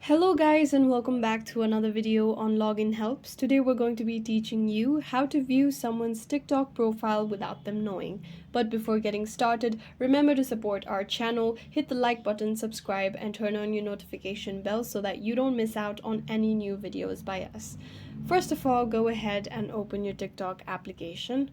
Hello guys and welcome back to another video on login helps. Today we're going to be teaching you how to view someone's TikTok profile without them knowing. But before getting started, remember to support our channel, hit the like button, subscribe and turn on your notification bell so that you don't miss out on any new videos by us. First of all, go ahead and open your TikTok application.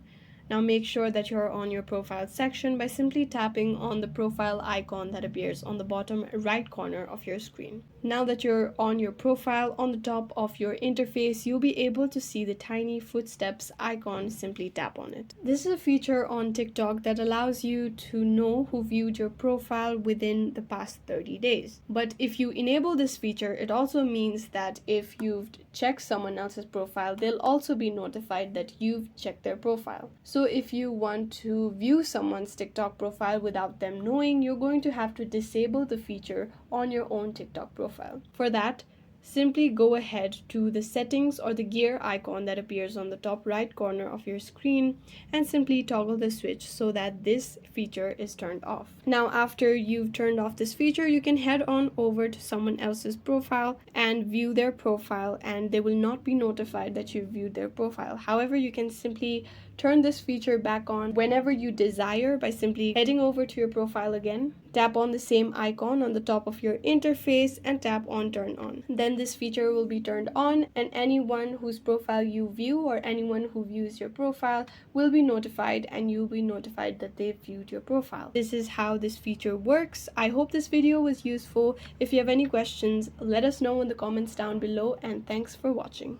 Now make sure that you're on your profile section by simply tapping on the profile icon that appears on the bottom right corner of your screen. Now that you're on your profile, on the top of your interface, you'll be able to see the tiny footsteps icon. Simply tap on it. This is a feature on TikTok that allows you to know who viewed your profile within the past 30 days. But if you enable this feature, it also means that if you've checked someone else's profile, they'll also be notified that you've checked their profile. So if you want to view someone's TikTok profile without them knowing, you're going to have to disable the feature on your own TikTok profile. For that, simply go ahead to the settings or the gear icon that appears on the top right corner of your screen and simply toggle the switch so that this feature is turned off. Now, after you've turned off this feature, you can head on over to someone else's profile and view their profile, and they will not be notified that you've viewed their profile. However, you can simply turn this feature back on whenever you desire by simply heading over to your profile again, tap on the same icon on the top of your interface and tap on turn on. Then this feature will be turned on and anyone whose profile you view or anyone who views your profile will be notified, and you'll be notified that they've viewed your profile. This is how this feature works. I hope this video was useful. If you have any questions, let us know in the comments down below, and thanks for watching.